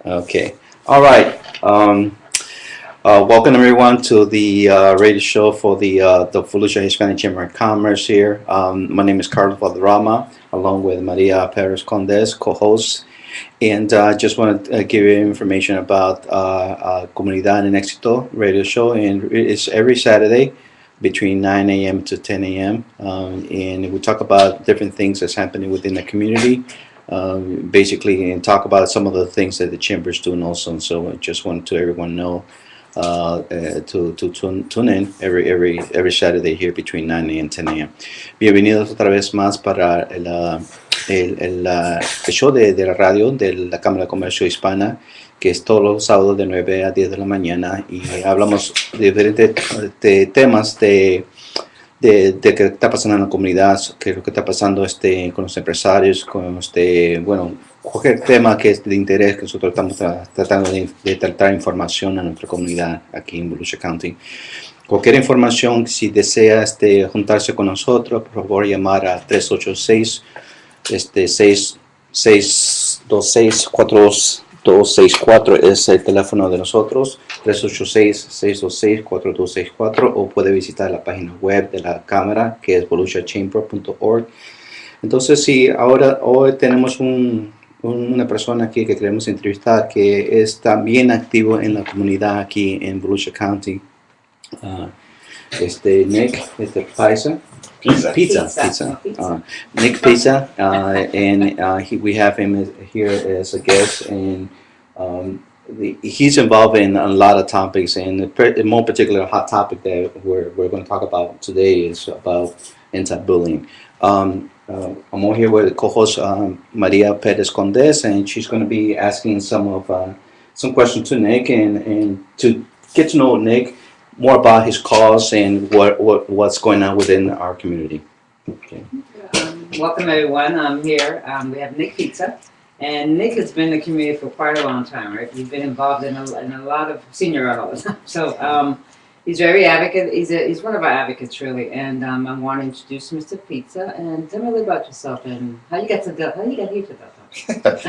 Okay. All right. Welcome everyone to the radio show for the Volusia Hispanic Chamber of Commerce here. My name is Carlos Valderrama, along with Maria Perez Condes, co-host. And I just want to give you information about Comunidad en Éxito radio show. And it's every Saturday between 9 a.m. to 10 a.m. And we talk about different things that's happening within the community, basically, and talk about some of the things that the chamber is doing also. And so I just want to everyone know to tune in every Saturday here between 9 a.m. and 10 a.m. Bienvenidos otra vez más para el show de la radio de la Cámara de Comercio Hispana, que es todos los sábados de 9 a 10 de la mañana, y hablamos de diferentes temas de qué está pasando en la comunidad, qué es lo que está pasando con los empresarios, con bueno, cualquier tema que es de interés, que nosotros estamos tratando de tratar información a nuestra comunidad aquí en Volusia County. Cualquier información, si desea juntarse con nosotros, por favor llamar a 386 626 4264 es el teléfono de nosotros, 386-626-4264, o puede visitar la página web de la Cámara, que es volusiachamber.org. Entonces, sí, hoy tenemos una persona aquí que queremos entrevistar que está bien activo en la comunidad aquí en Volusia County. Nick, Paisa. Pizza. Nick Pizza, and we have him here as a guest, and he's involved in a lot of topics, and the more particular hot topic that we're going to talk about today is about anti-bullying. I'm over here with co-host Maria Perez Condes, and she's going to be asking some questions to Nick, and to get to know Nick more about his cause and what's going on within our community. Okay. Welcome everyone. I'm here. We have Nick Pizza, and Nick has been in the community for quite a long time, right? He's been involved in a lot of senior all the time. So he's very advocate. He's one of our advocates really, and I want to introduce Mr. Pizza and tell me a little about yourself and how you got here to Deltona.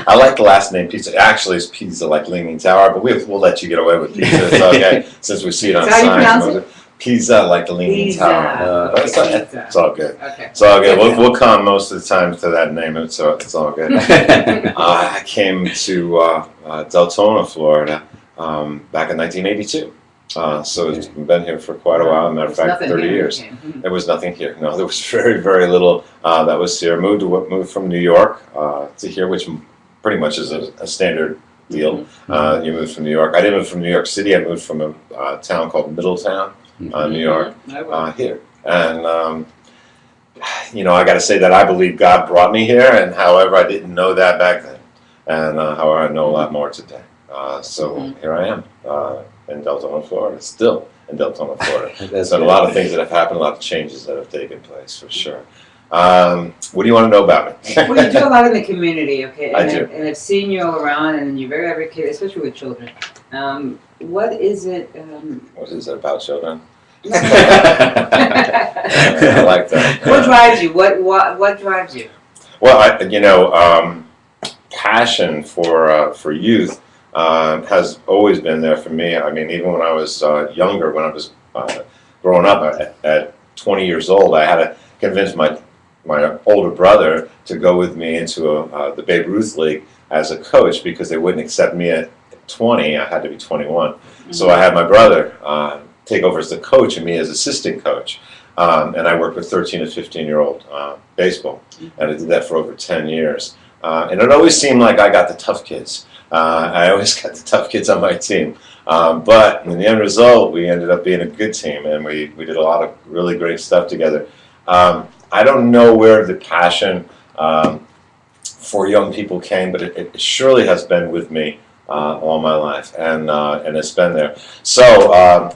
I like the last name Pizza. Actually, it's Pizza like Leaning Tower, but we'll let you get away with Pizza. It's okay, since we see it on So how you pronounce signs. it? Pizza like the Leaning Pizza. Tower. Okay, It's all good. Okay. It's all good. We'll come most of the time to that name, so it's all good. I came to Deltona, Florida, back in 1982. So it's been here for quite a while. Matter of fact, 30 years. There was nothing here. No, there was very, very little that was here. Moved from New York to here, which pretty much is a standard deal. You moved from New York. I didn't move from New York City. I moved from a town called Middletown, New York, here. And I got to say that I believe God brought me here, and however, I didn't know that back then, and however, I know a lot more today. So here I am. In Deltona, Florida, still in Deltona, Florida. So a lot of things that have happened, a lot of changes that have taken place, for sure. What do you want to know about me? Well, you do a lot in the community, okay? I do. And I've seen you all around, and you're very advocate, especially with children. What is it? What is it about children? I like that. What drives you? What drives you? Well, passion for youth has always been there for me. I mean, even when I was younger, when I was growing up at 20 years old, I had to convince my older brother to go with me into the Babe Ruth League as a coach because they wouldn't accept me at 20. I had to be 21. So I had my brother take over as the coach and me as assistant coach. And I worked with 13 to 15-year-old baseball, and I did that for over 10 years. And it always seemed like I got the tough kids. I always got the tough kids on my team. But in the end result, we ended up being a good team, and we did a lot of really great stuff together. I don't know where the passion for young people came, but it surely has been with me all my life, and it's been there. So, I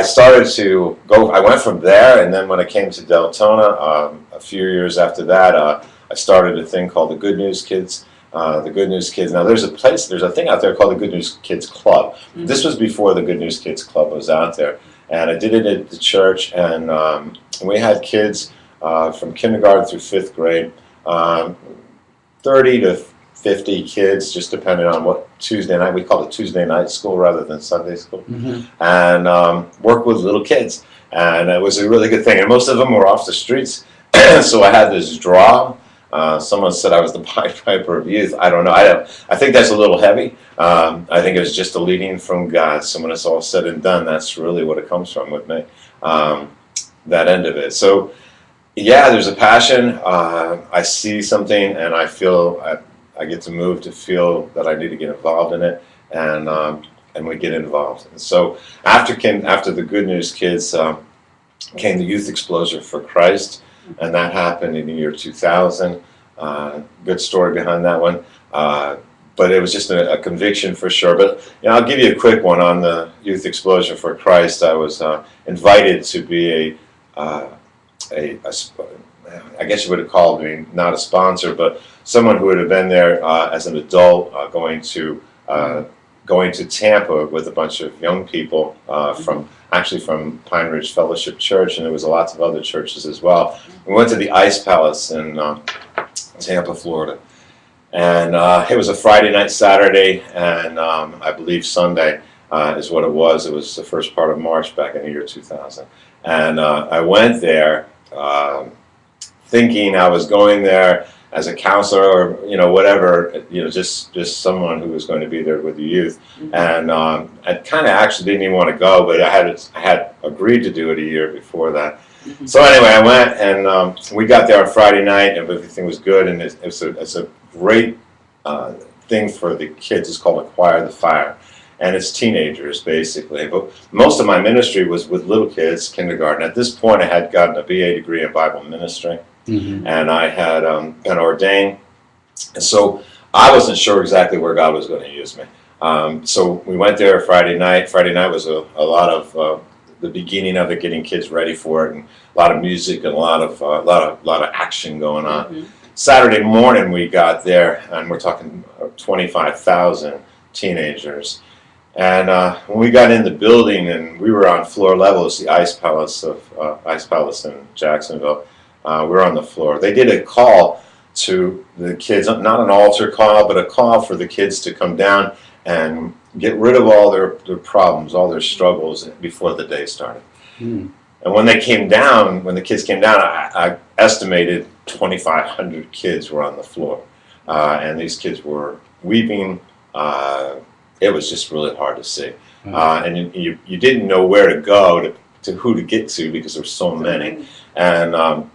started to go. I went from there, and then when I came to Deltona, a few years after that, I started a thing called the Good News Kids. The Good News Kids. Now, there's a thing out there called the Good News Kids Club. This was before the Good News Kids Club was out there, and I did it at the church, and we had kids from kindergarten through 5th grade, 30 to 50 kids, just depending on what Tuesday night. We called it Tuesday night school rather than Sunday school. And work with little kids. And it was a really good thing. And most of them were off the streets. So I had this draw. Someone said I was the Pied Piper of youth. I don't know. I think that's a little heavy. I think it was just a leading from God. So when it's all said and done, that's really what it comes from with me. That end of it. So yeah, there's a passion. I see something, and I feel I get to move to feel that I need to get involved in it, and we get involved. And so after the Good News Kids came the Youth Explosion for Christ, and that happened in the year 2000. Good story behind that one. But it was just a conviction for sure. But I'll give you a quick one on the Youth Explosion for Christ. I was invited to be I guess you would have called me not a sponsor, but someone who would have been there as an adult, going to Tampa with a bunch of young people from Pine Ridge Fellowship Church, and there was lots of other churches as well. We went to the Ice Palace in Tampa, Florida, and it was a Friday night, Saturday, and I believe Sunday is what it was. It was the first part of March back in the year 2000, and I went there thinking I was going there as a counselor or whatever, just someone who was going to be there with the youth. And I kind of actually didn't even want to go, but I had agreed to do it a year before that. So anyway, I went, and we got there on Friday night, and everything was good. And it's a great thing for the kids. It's called Acquire the Fire, and it's teenagers basically. But most of my ministry was with little kids, kindergarten. At this point, I had gotten a BA degree in Bible ministry. And I had been ordained, and so I wasn't sure exactly where God was going to use me. So we went there Friday night. Friday night was a lot of the beginning of it, getting kids ready for it, and a lot of music and a lot of action going on. Saturday morning we got there, and we're talking 25,000 teenagers. And when we got in the building, and we were on floor level, it's the Ice Palace in Jacksonville. We were on the floor. They did a call to the kids, not an altar call, but a call for the kids to come down and get rid of all their problems, all their struggles before the day started. And when the kids came down, I estimated 2,500 kids were on the floor. And these kids were weeping. It was just really hard to see. And you didn't know where to go to who to get to because there were so many. And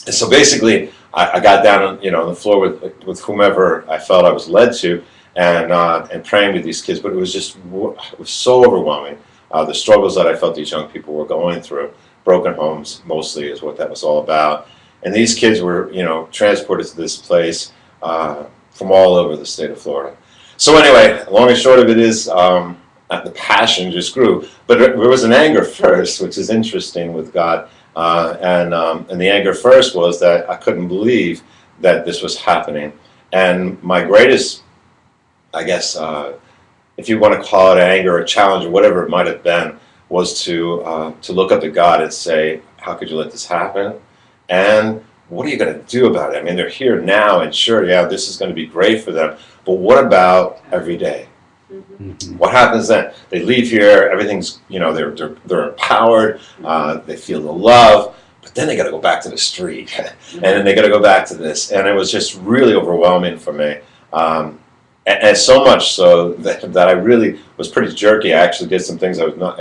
so basically, I got down on the floor with whomever I felt I was led to, and praying with these kids. But it was so overwhelming. The struggles that I felt these young people were going through, broken homes mostly is what that was all about. And these kids were transported to this place from all over the state of Florida. So anyway, long and short of it is, the passion just grew. But there was an anger first, which is interesting with God. And the anger first was that I couldn't believe that this was happening. And my greatest, I guess, if you want to call it anger or challenge or whatever it might have been, was to look up to God and say, how could you let this happen? And what are you going to do about it? I mean, they're here now, and sure, yeah, this is going to be great for them. But what about every day? What happens then? They leave here, everything's, they're empowered, they feel the love, but then they got to go back to the street, and then they got to go back to this, and it was just really overwhelming for me, and so much so that I really was pretty jerky. I actually did some things I was not,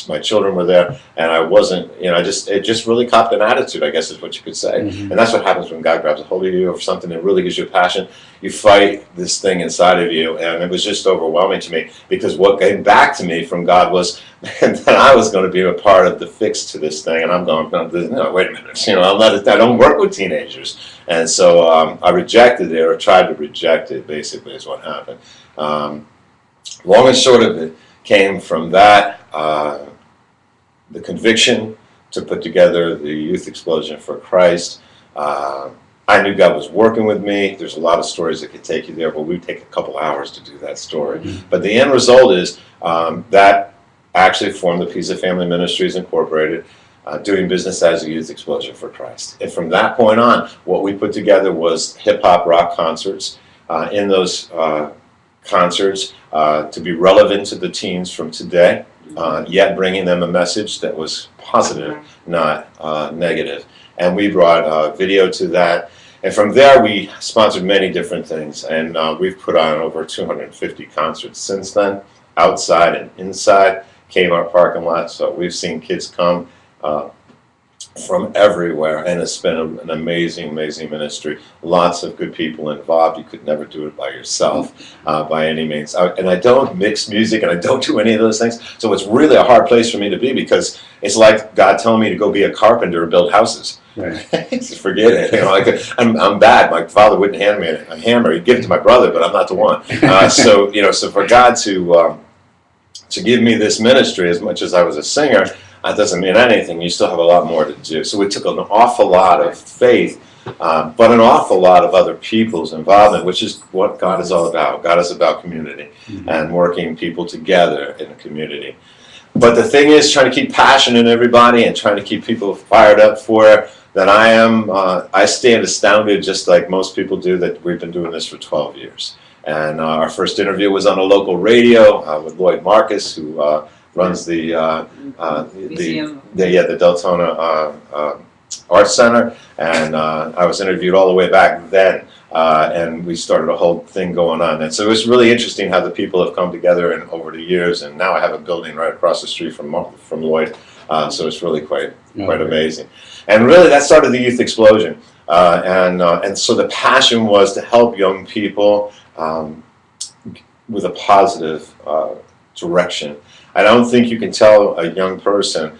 my children were there, and I wasn't, it just really copped an attitude, I guess is what you could say. And that's what happens when God grabs a hold of you or something that really gives you a passion. You fight this thing inside of you, and it was just overwhelming to me, because what came back to me from God was that I was going to be a part of the fix to this thing, and I'm going, no, wait a minute, I don't work with teenagers. And so I rejected it, or tried to reject it, basically, is what happened. Long and short of it came from that, the conviction to put together the Youth Explosion for Christ. I knew God was working with me. There's a lot of stories that could take you there, but we'd take a couple hours to do that story. But the end result is that actually formed the Pisa Family Ministries Incorporated. doing business as a youth explosion for Christ. And from that point on, what we put together was hip-hop rock concerts. In those concerts, to be relevant to the teens from today, yet bringing them a message that was positive, not negative. And we brought video to that. And from there, we sponsored many different things. And we've put on over 250 concerts since then, outside and inside Kmart parking lot. So we've seen kids come from everywhere, and it's been an amazing, amazing ministry. Lots of good people involved. You could never do it by yourself, by any means. And I don't mix music, and I don't do any of those things. So it's really a hard place for me to be, because it's like God telling me to go be a carpenter and build houses. Right. Just forget it. You know, like, I'm bad. My father wouldn't hand me a hammer. He'd give it to my brother, but I'm not the one. So for God to give me this ministry, as much as I was a singer, that doesn't mean anything. You still have a lot more to do. So it took an awful lot of faith, but an awful lot of other people's involvement, which is what God is all about. God is about community and working people together in a community. But the thing is, trying to keep passion in everybody and trying to keep people fired up for it. That I stand astounded, just like most people do, that we've been doing this for 12 years. And our first interview was on a local radio with Lloyd Marcus, who runs the Deltona Arts Center, and I was interviewed all the way back then, and we started a whole thing going on. And so it was really interesting how the people have come together and over the years, and now I have a building right across the street from Lloyd, so it's really quite amazing. And really, that started the Youth Explosion, and so the passion was to help young people with a positive direction. I don't think you can tell a young person,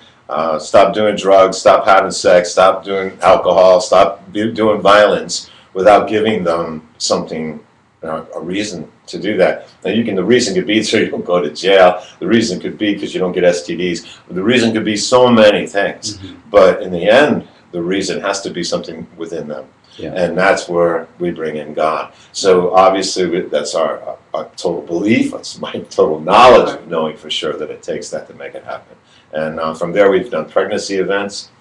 stop doing drugs, stop having sex, stop doing alcohol, stop doing violence, without giving them something, a reason to do that. Now, the reason could be so you don't go to jail. The reason could be because you don't get STDs. The reason could be so many things. But in the end, the reason has to be something within them. Yeah. And that's where we bring in God. So obviously that's our total belief, that's my total knowledge of knowing for sure that it takes that to make it happen. And from there we've done pregnancy events,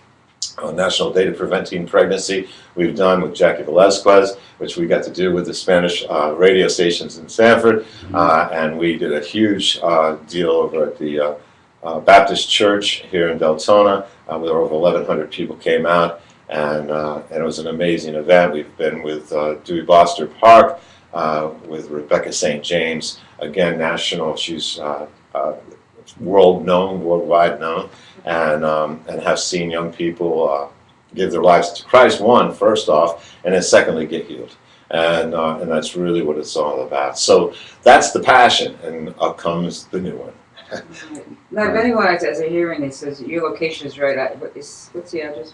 National Day to Preventing Pregnancy we've done with Jackie Velasquez, which we got to do with the Spanish radio stations in Sanford. And we did a huge deal over at the Baptist Church here in Deltona, where over 1,100 people came out. And it was an amazing event. We've been with Dewey Boster Park, with Rebecca St. James, again, national. She's worldwide known, and have seen young people give their lives to Christ, first off, and then secondly, get healed. And that's really what it's all about. So that's the passion, and up comes the new one. Now, if anyone as a hearing it says your location is right at, what's the address?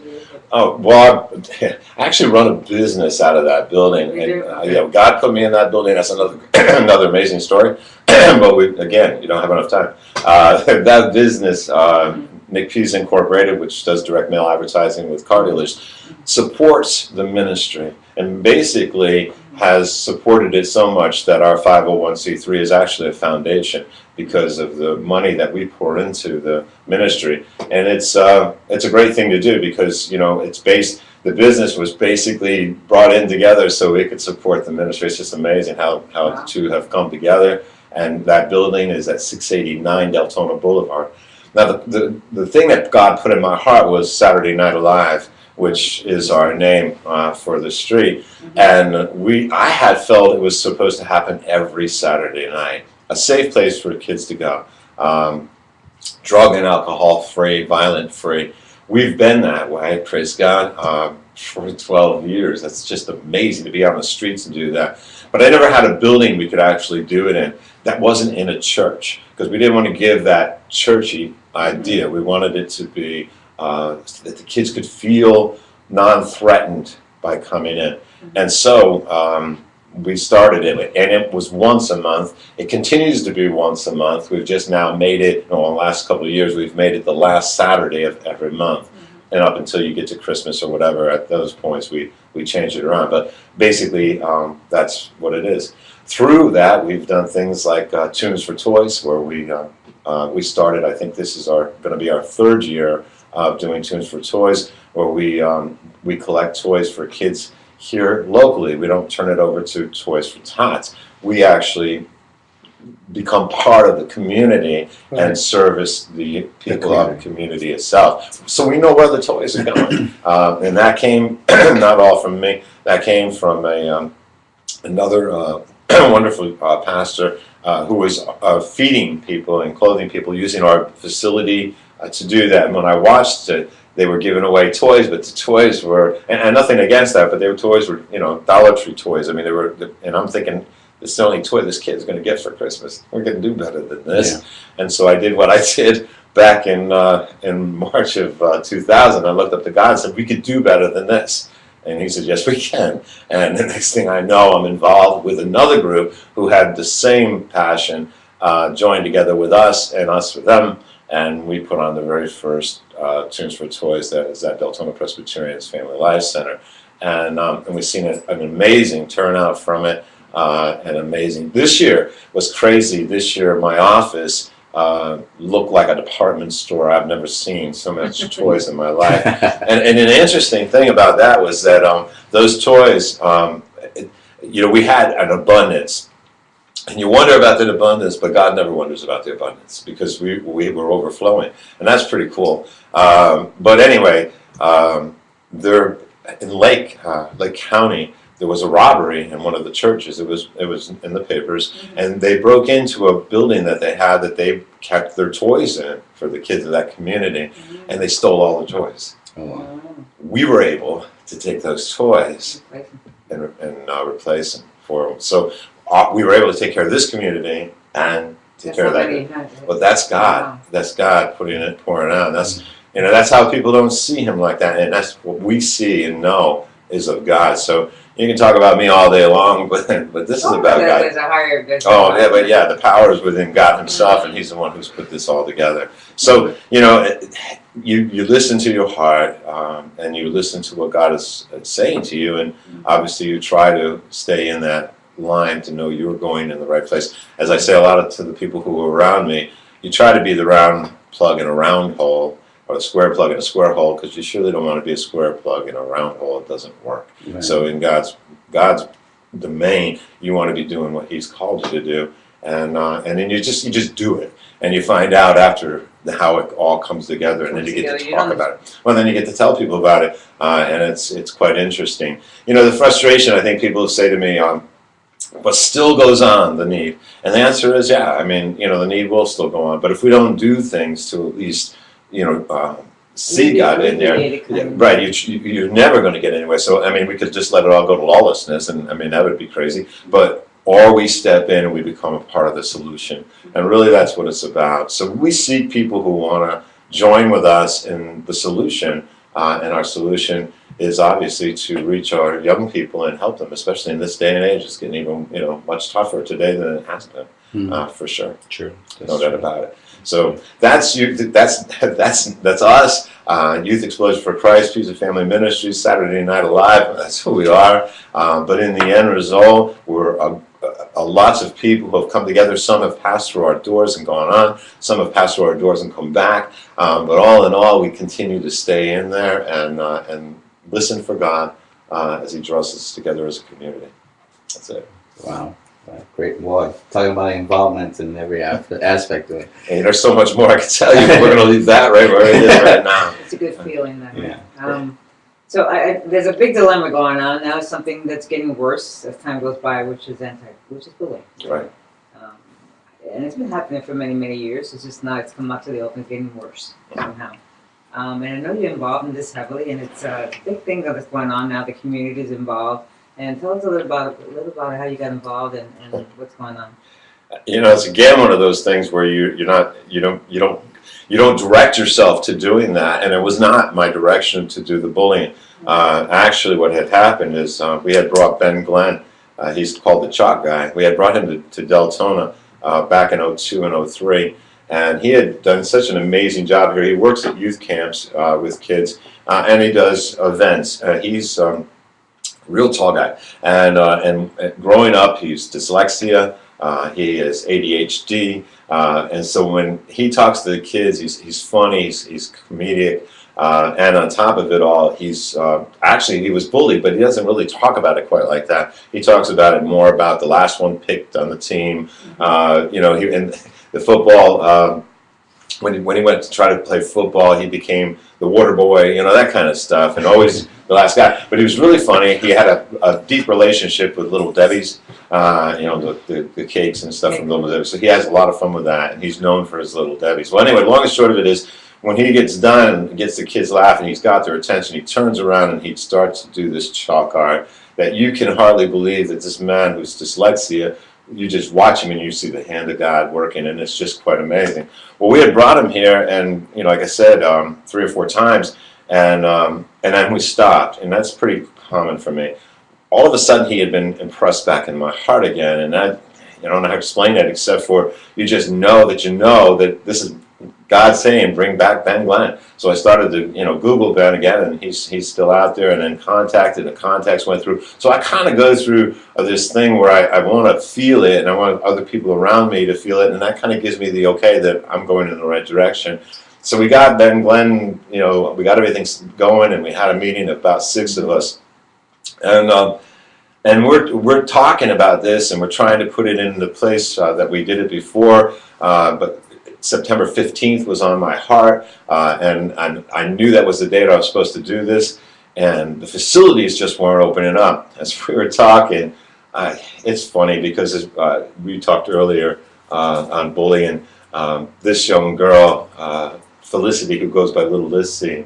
Oh, well, I actually run a business out of that building. And, God put me in that building. That's another amazing story. But again, you don't have enough time. That business, Nick Pisa Incorporated, which does direct mail advertising with car dealers, supports the ministry and basically has supported it so much that our 501c3 is actually a foundation because of the money that we pour into the ministry. And it's a great thing to do because, the business was basically brought in together so it could support the ministry. It's just amazing how the two have come together. And that building is at 689 Deltona Boulevard. Now, the thing that God put in my heart was Saturday Night Alive, which is our name for the street. And I had felt it was supposed to happen every Saturday night. A safe place for the kids to go. Drug and alcohol free, violent free. We've been that way, praise God, for 12 years. That's just amazing to be on the streets and do that. But I never had a building we could actually do it in that wasn't in a church, because we didn't want to give that churchy idea. We wanted it to be that the kids could feel non-threatened by coming in. And so we started it, and it was once a month. It continues to be once a month. We've just now made it, in the last couple of years, we've made it the last Saturday of every month. And up until you get to Christmas or whatever, at those points, we change it around. But basically, that's what it is. Through that, we've done things like Tunes for Toys, where we We started, I think this is going to be our third year of doing Tunes for Toys, where we collect toys for kids here locally. We don't turn it over to Toys for Tots. We actually become part of the community and service the people of the community itself. So we know where the toys are going. And that came not all from me. That came from another wonderful pastor who was feeding people and clothing people using our facility to do that. And when I watched it, they were giving away toys, but the toys were, and nothing against that, but their toys were, Dollar Tree toys. I mean, they were, and I'm thinking, this is the only toy this kid's going to get for Christmas. We're going to do better than this. Yeah. And so I did what I did back in March of 2000. I looked up to God and said, we could do better than this. And he said, yes, we can. And the next thing I know, I'm involved with another group who had the same passion, joined together with us and us with them. And we put on the very first Tunes for Toys that is at Deltona Presbyterian's Family Life Center. And we've seen an amazing turnout from it. And amazing. This year was crazy. This year, my office looked like a department store. I've never seen so much toys in my life. And an interesting thing about that was that those toys, we had an abundance. And you wonder about that abundance, but God never wonders about the abundance because we were overflowing. And that's pretty cool. But anyway, there in Lake County, there was a robbery in one of the churches. It was in the papers, and they broke into a building that they kept their toys in for the kids of that community, and they stole all the toys. Oh, wow. We were able to take those toys and replace them for them. So we were able to take care of this community and take care of that. But that's God. Wow. That's God pouring out. That's that's how people don't see Him like that, and that's what we see and know is of God. So you can talk about me all day long, but this is about God. The power is within God Himself, and He's the one who's put this all together. So you listen to your heart, and you listen to what God is saying to you, and obviously you try to stay in that line to know you're going in the right place. As I say a lot to the people who are around me, you try to be the round plug in a round hole, or a square plug in a square hole, because you surely don't want to be a square plug in a round hole. It doesn't work. Right. So in God's domain, you want to be doing what He's called you to do, and then you just do it, and you find out after how it all comes together, and then you get to talk about it. Well, then you get to tell people about it, and it's quite interesting. The frustration I think people say to me, but still goes on, the need, and the answer is yeah. I mean, the need will still go on, but if we don't do things to at least see God in there, right? You're never going to get anywhere. So I mean, we could just let it all go to lawlessness, and I mean that would be crazy. Or we step in and we become a part of the solution, and really that's what it's about. So we seek people who want to join with us in the solution, and our solution is obviously to reach our young people and help them, especially in this day and age. It's getting even much tougher today than it has been, for sure. True, no doubt about it. So that's you. That's us. Youth Explosion for Christ, Pizza Family Ministries, Saturday Night Alive. That's who we are. But in the end result, we're lots of people who have come together. Some have passed through our doors and gone on. Some have passed through our doors and come back. But all in all, we continue to stay in there and listen for God as He draws us together as a community. That's it. Wow. Great. Boy, talking about involvement in every aspect of it. And there's so much more I could tell you, but we're going to leave that right where it is right now. It's a good feeling, though. Yeah. So there's a big dilemma going on now. Something that's getting worse as time goes by, which is bullying. Right. And it's been happening for many, many years. It's just now it's come up to the open, getting worse somehow. And I know you're involved in this heavily, and it's a big thing that's going on now. The community is involved. And tell us a little about how you got involved and what's going on. It's again one of those things where you don't direct yourself to doing that, and it was not my direction to do the bullying. Actually, what had happened is we had brought Ben Glenn. He's called the Chalk Guy. We had brought him to Deltona back in 2002 and 2003, and he had done such an amazing job here. He works at youth camps with kids, and he does events. He's real tall guy, and growing up, he's dyslexia. He has ADHD, and so when he talks to the kids, he's funny, he's comedic, and on top of it all, he's actually he was bullied, but he doesn't really talk about it quite like that. He talks about it more about the last one picked on the team, and the football. When he went to try to play football, he became the water boy, that kind of stuff, and always the last guy. But he was really funny. He had a deep relationship with Little Debbie's, the cakes and stuff from Little Debbie's. So he has a lot of fun with that, and he's known for his Little Debbie's. Well, anyway, long and short of it is, when he gets done and gets the kids laughing, he's got their attention, he turns around and he starts to do this chalk art that you can hardly believe that this man who's dyslexia, you just watch him and you see the hand of God working, and it's just quite amazing. Well, we had brought him here, and like I said, 3 or 4 times, and then we stopped, and that's pretty common for me. All of a sudden, he had been impressed back in my heart again, and I don't know how to explain that except for you just know that this is God saying, bring back Ben Glenn. So I started to, Google Ben again, and he's still out there, and then the contacts went through. So I kind of go through this thing where I want to feel it, and I want other people around me to feel it, and that kind of gives me the okay that I'm going in the right direction. So we got Ben Glenn, we got everything going, and we had a meeting of about 6 of us. And we're talking about this, and we're trying to put it in the place that we did it before, but September 15th was on my heart, and I knew that was the date I was supposed to do this, and the facilities just weren't opening up. As we were talking, it's funny because as we talked earlier on bullying, this young girl, Felicity, who goes by Little Lizzie,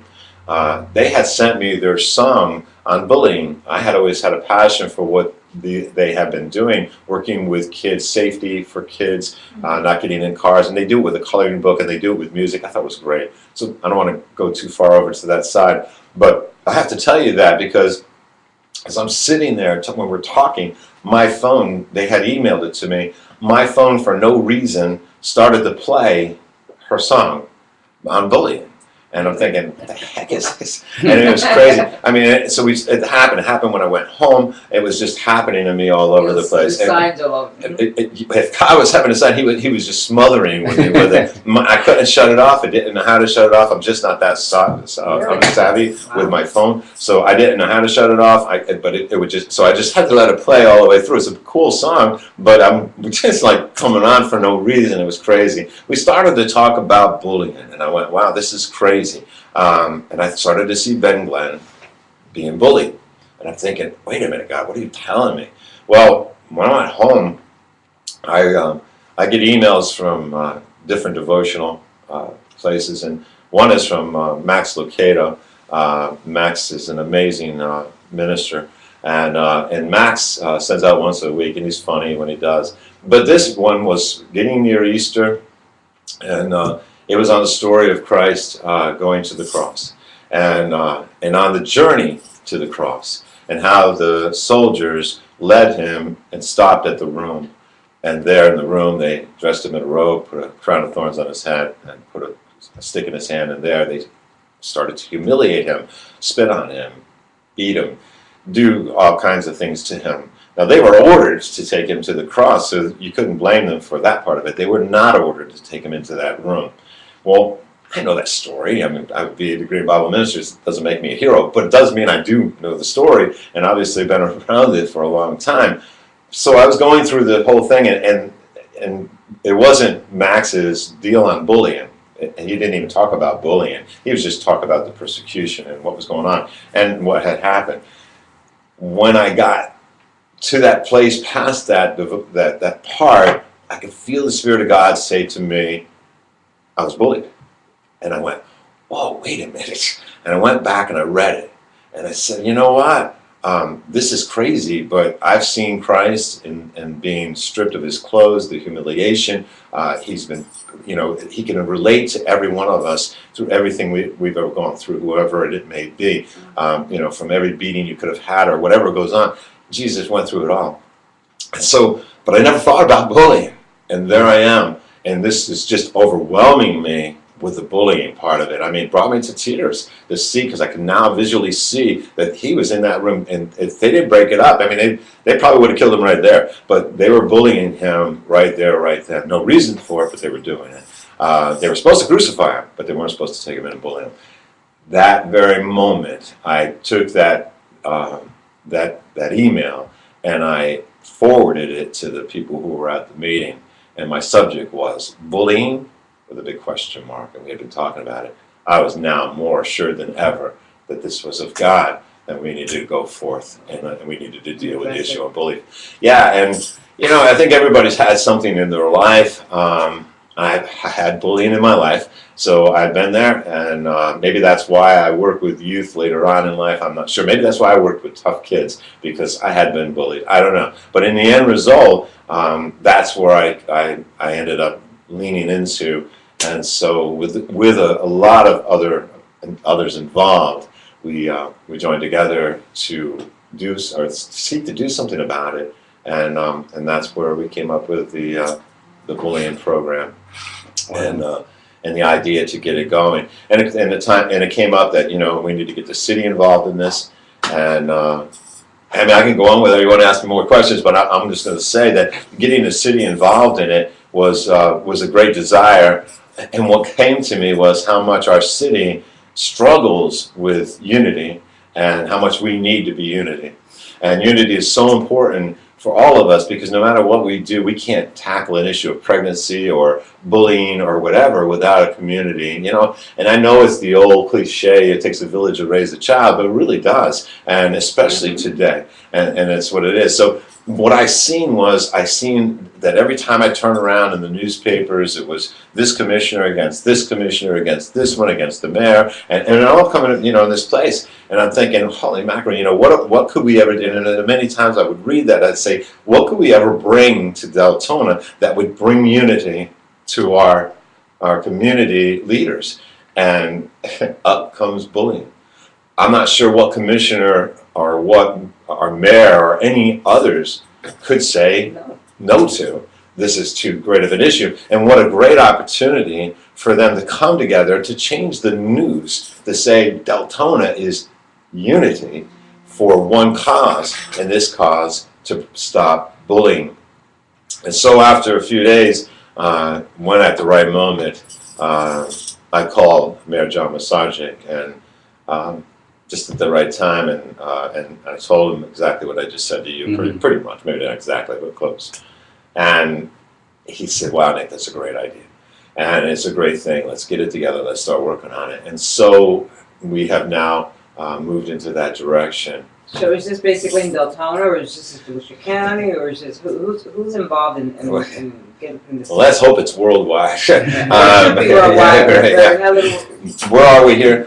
they had sent me their song on bullying. I had always had a passion for what they have been doing, working with kids, safety for kids, not getting in cars, and they do it with a coloring book, and they do it with music. I thought it was great. So I don't want to go too far over to that side, but I have to tell you that because as I'm sitting there when we're talking, my phone, they had emailed it to me, my phone for no reason started to play her song on bullying. And I'm thinking, what the heck is this? And it was crazy. I mean, it happened. It happened when I went home. It was just happening to me all over the place. Signs all over. If God was having a sign, he was just smothering with me with it. I couldn't shut it off. I didn't know how to shut it off. I'm just not that savvy with my phone, so I didn't know how to shut it off. But it would just, so I just had to let it play all the way through. It's a cool song, but I'm just like coming on for no reason. It was crazy. We started to talk about bullying, and I went, wow, this is crazy. And I started to see Ben Glenn being bullied. And I'm thinking, wait a minute, God, what are you telling me? Well, when I'm at home, I get emails from different devotional places, and one is from Max Lucado. Max is an amazing minister, and Max sends out once a week, and he's funny when he does. But this one was getting near Easter, and it was on the story of Christ going to the cross, and on the journey to the cross, and how the soldiers led him and stopped at the room. And there in the room, they dressed him in a robe, put a crown of thorns on his head, and put a stick in his hand. And there they started to humiliate him, spit on him, beat him, do all kinds of things to him. Now, they were ordered to take him to the cross, so you couldn't blame them for that part of it. They were not ordered to take him into that room. Well, I know that story. I mean, I would be a degree in Bible ministry. It doesn't make me a hero, but it does mean I do know the story, and obviously been around it for a long time. So I was going through the whole thing, and it wasn't Max's deal on bullying. He didn't even talk about bullying. He was just talking about the persecution and what was going on and what had happened. When I got to that place, past that part, I could feel the Spirit of God say to me, I was bullied. And I went, whoa, wait a minute. And I went back and I read it. And I said, you know what? This is crazy, but I've seen Christ in being stripped of his clothes, the humiliation. He's been, he can relate to every one of us through everything we've ever gone through, whoever it may be. From every beating you could have had or whatever goes on. Jesus went through it all. And so, but I never thought about bullying. And there I am. And this is just overwhelming me with the bullying part of it. I mean, it brought me to tears to see, because I can now visually see that he was in that room, and if they didn't break it up, I mean, they probably would have killed him right there, but they were bullying him right there, right then. No reason for it, but they were doing it. They were supposed to crucify him, but they weren't supposed to take him in and bully him. That very moment, I took that email and I forwarded it to the people who were at the meeting, and my subject was bullying with a big question mark, and we had been talking about it. I was now more assured than ever that this was of God, that we needed to go forth and we needed to deal with the issue of bullying. Yeah, and I think everybody's had something in their life. I've had bullying in my life, so I've been there, and maybe that's why I work with youth later on in life. I'm not sure. Maybe that's why I work with tough kids, because I had been bullied. I don't know. But in the end result, that's where I ended up leaning into. And so with a lot of others involved, we joined together to seek to do something about it, and that's where we came up with the bullying program, and the idea to get it going. And it came up that we need to get the city involved in this, and I mean, I can go on with it. You want to ask me more questions, but I'm just going to say that getting the city involved in it was a great desire. And what came to me was how much our city struggles with unity, and how much we need to be unity. And unity is so important for all of us, because no matter what we do, we can't tackle an issue of pregnancy or bullying or whatever without a community. And I know it's the old cliche, it takes a village to raise a child, but it really does, and especially today. And it's what it is. So what I seen that every time I turned around in the newspapers, it was this commissioner against this commissioner against this one against the mayor, and it all coming in this place. And I'm thinking, holy mackerel, what could we ever do? And many times I would read that, I'd say, what could we ever bring to Deltona that would bring unity to our community leaders? And up comes bullying. I'm not sure what commissioner or what our mayor or any others could say no to. This is too great of an issue. And what a great opportunity for them to come together to change the news, to say Deltona is unity for one cause, and this cause to stop bullying. And so after a few days, when at the right moment, I called Mayor John Masajic, and just at the right time, and I told him exactly what I just said to you, pretty much, maybe not exactly, but close. And he said, wow, Nick, that's a great idea. And it's a great thing. Let's get it together. Let's start working on it. And so we have now moved into that direction. So is this basically in Deltona, or is this in Volusia County, or is this, who's involved in getting this? Well, let's hope it's worldwide. Worldwide. Where are we here?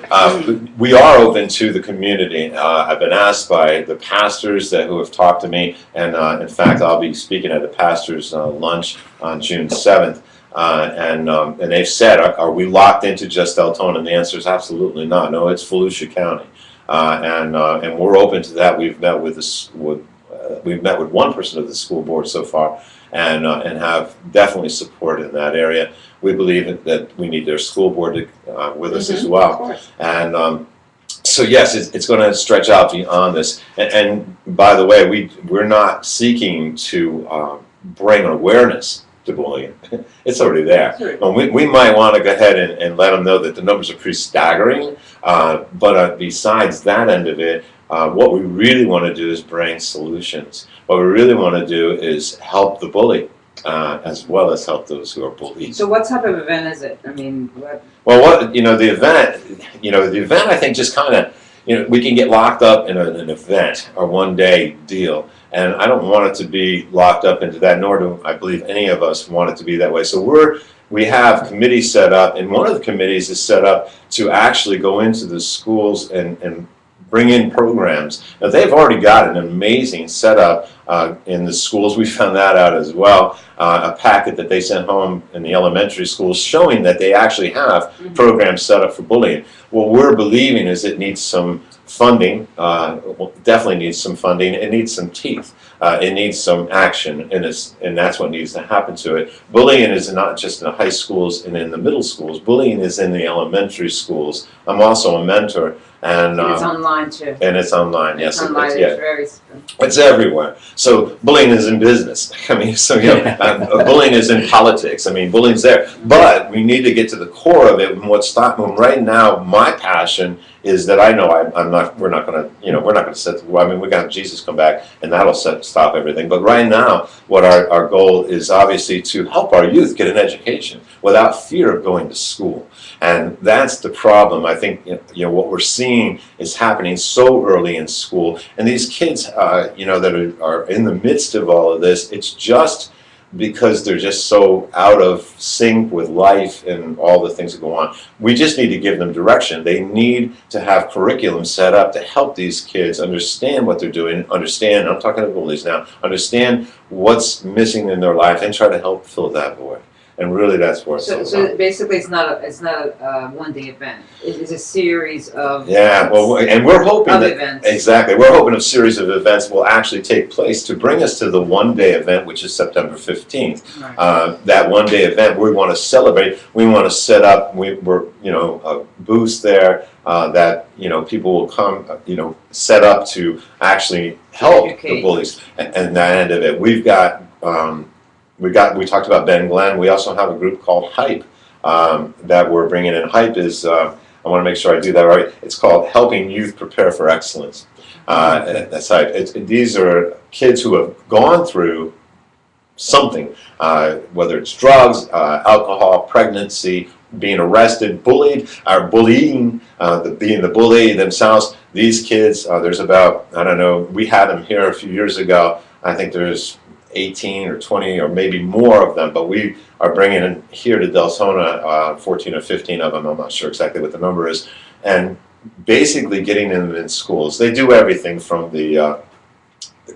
We are open to the community. I've been asked by the pastors who have talked to me, and in fact, I'll be speaking at the pastors' lunch on June 7th. And they've said, are we locked into just Deltona? And the answer is absolutely not. No, it's Volusia County. And we're open to that. We've met with one person of the school board so far, and have definitely supported in that area. We believe that we need their school board with us as well. And so yes, it's going to stretch out beyond this. And by the way, we're not seeking to bring awareness to bullying. It's already there. We might want to go ahead and let them know that the numbers are pretty staggering, but besides that end of it, what we really want to do is bring solutions. What we really want to do is help the bully, as well as help those who are bullied. So what type of event is it? I mean, what? Well, the event I think just kind of, we can get locked up in an event or one day deal. And I don't want it to be locked up into that, nor do I believe any of us want it to be that way. So we have committees set up, and one of the committees is set up to actually go into the schools and bring in programs. Now, they've already got an amazing setup in the schools. We found that out as well. A packet that they sent home in the elementary schools showing that they actually have programs set up for bullying. What we're believing is it needs some funding, definitely needs some funding. It needs some teeth. it needs some action, and that's what needs to happen to it. Bullying is not just in the high schools and in the middle schools. Bullying is in the elementary schools. I'm also a mentor, and it's online too. And it's online. Yes, It's online. yeah. It's very. It's everywhere. So bullying is in business. I mean, so bullying is in politics. I mean, bullying's there. But we need to get to the core of it. And what's stopping right now? My passion is that I know I'm not. We're not going to. We're not going to set. I mean, we're going to have Jesus come back, and that'll stop everything. But right now, what our goal is obviously to help our youth get an education without fear of going to school. And that's the problem. I think what we're seeing is happening so early in school, and these kids, that are in the midst of all of this, it's just because they're just so out of sync with life and all the things that go on. We just need to give them direction. They need to have curriculum set up to help these kids understand what they're doing, understand, I'm talking to bullies now, understand what's missing in their life and try to help fill that void. And really, that's what it's all So about. basically, it's not a one-day event. It's a series of Yeah, well, and we're hoping of that events. exactly. We're hoping a series of events will actually take place to bring us to the one-day event, which is September 15th. Right. That one-day event, we want to celebrate. We want to set up. We're a booth there that people will come. Set up to actually help the Educate. bullies. And that end of it, we've got. We talked about Ben Glenn. We also have a group called Hype that we're bringing in. Hype is, I want to make sure I do that right. It's called Helping Youth Prepare for Excellence. That's Hype. These are kids who have gone through something, whether it's drugs, alcohol, pregnancy, being arrested, bullied, or bullying, being the bully themselves. These kids, there's about, I don't know, we had them here a few years ago. I think there's 18 or 20 or maybe more of them, but we are bringing in here to Deltona 14 or 15 of them. I'm not sure exactly what the number is, and basically getting them in schools. They do everything from the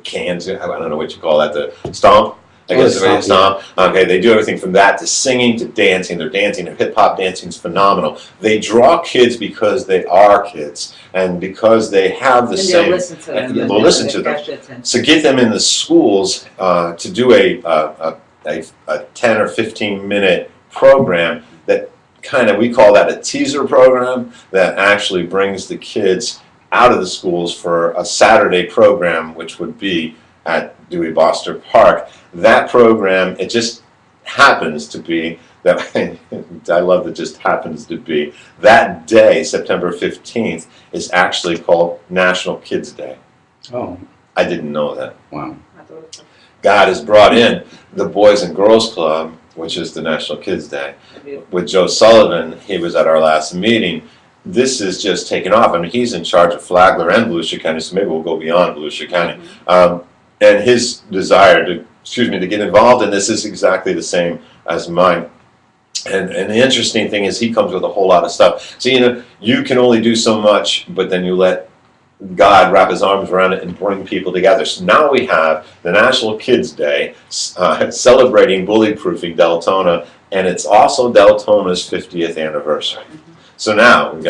cans, I don't know what you call that, the stomp. I guess Stomp, stomp. Okay, they do everything from that to singing to dancing. Their dancing, their hip hop dancing is phenomenal. They draw kids because they are kids and because they have the And same. they'll listen to them. They'll listen to them. Catch their attention. So get them in the schools to do a 10 or 15 minute program that we call that a teaser program that actually brings the kids out of the schools for a Saturday program, which would be at Dewey Boster Park. That program, it just happens to be that, I love that just happens to be, that day, September 15th, is actually called National Kids Day. Oh, I didn't know that. wow. I thought it was- God has brought in the Boys and Girls Club, which is the National Kids Day. With Joe Sullivan, he was at our last meeting. This is just taken off. I mean, he's in charge of Flagler and Volusia County, so maybe we'll go beyond Volusia County. And his desire to get involved in this is exactly the same as mine. And the interesting thing is he comes with a whole lot of stuff. So, you can only do so much, but then you let God wrap his arms around it and bring people together. So now we have the National Kids Day celebrating bully-proofing Deltona, and it's also Deltona's 50th anniversary. So now we've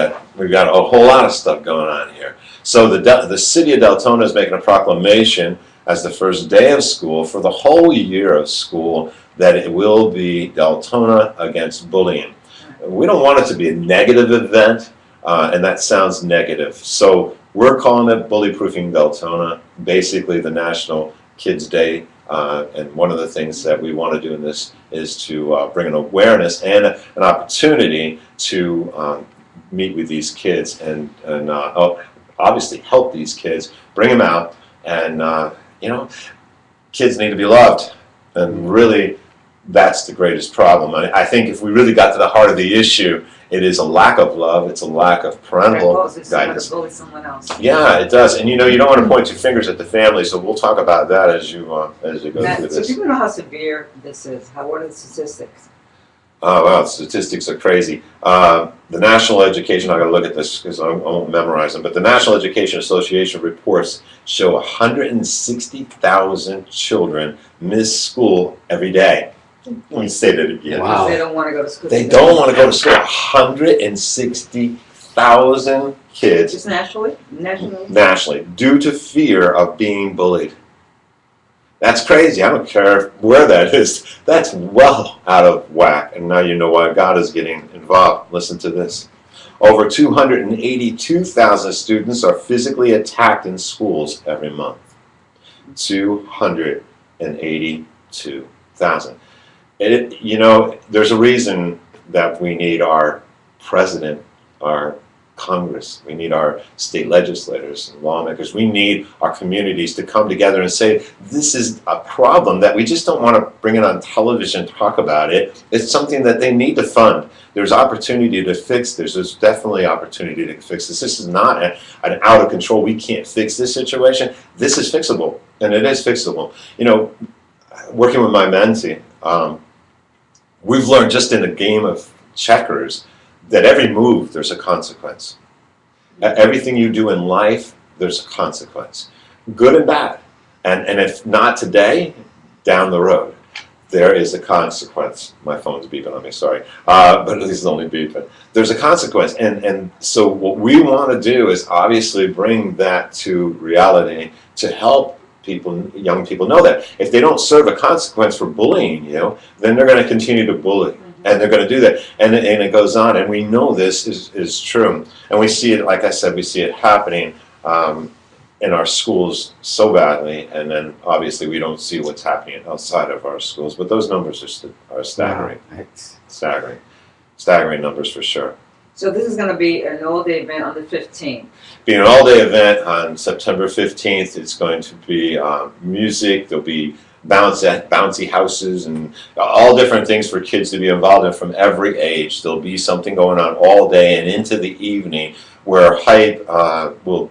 got a whole lot of stuff going on here. So the city of Deltona is making a proclamation as the first day of school for the whole year of school that it will be Deltona against bullying. We don't want it to be a negative event, and that sounds negative. So we're calling it Bully-Proofing Deltona, basically the National Kids Day. And one of the things that we want to do in this is to bring an awareness and an opportunity to meet with these kids and obviously help these kids, bring them out, and kids need to be loved, and really that's the greatest problem. I think if we really got to the heart of the issue, it is a lack of love, it's a lack of parental guidance. Bully someone else. Yeah, it does, and you don't want to point your fingers at the family, so we'll talk about that as you go through So this. people know how severe this is. What are the statistics? Oh, wow, statistics are crazy. The National Education, I got to look at this because I won't memorize them, but the National Education Association reports show 160,000 children miss school every day. Let me say that again. Wow. They don't want to go to school. They don't want to go to school. 160,000 kids Just nationally? Nationally? nationally due to fear of being bullied. That's crazy. I don't care where that is. That's well out of whack. And now you know why God is getting involved. Listen to this. Over 282,000 students are physically attacked in schools every month. 282,000. There's a reason that we need our president, our Congress, we need our state legislators and lawmakers, we need our communities to come together and say, this is a problem that we just don't want to bring it on television and talk about it. It's something that they need to fund. There's opportunity to fix this. There's definitely opportunity to fix this. This is not an out of control, we can't fix this situation. This is fixable, and it is fixable. Working with my mentee, we've learned just in a game of checkers that every move, there's a consequence. Everything you do in life, there's a consequence. Good and bad. And if not today, down the road, there is a consequence. My phone's beeping on me, sorry. But at least it's only beeping. There's a consequence. And so what we want to do is obviously bring that to reality to help young people know that. If they don't serve a consequence for bullying you, then they're going to continue to bully. And they're going to do that. And it goes on. And we know this is true. And we see it, like I said, we see it happening in our schools so badly. And then obviously we don't see what's happening outside of our schools. But those numbers are staggering. Wow. Staggering. Staggering numbers for sure. So this is going to be an all-day event on the 15th. Being an all-day event on September 15th. It's going to be music. There'll be bouncy houses and all different things for kids to be involved in from every age. There'll be something going on all day and into the evening where Hype will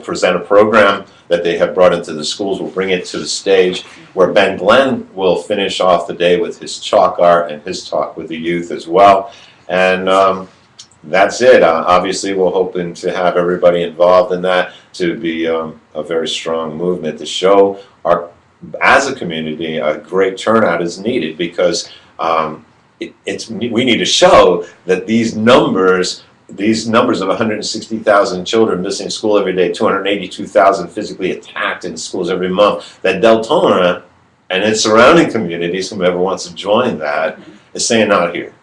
present a program that they have brought into the schools. We'll bring it to the stage where Ben Glenn will finish off the day with his chalk art and his talk with the youth as well. And that's it. Obviously, we're hoping to have everybody involved in that to be a very strong movement to show as a community, a great turnout is needed because we need to show that these numbers of 160,000 children missing school every day, 282,000 physically attacked in schools every month, that Deltona and its surrounding communities, whomever wants to join that, is saying not here.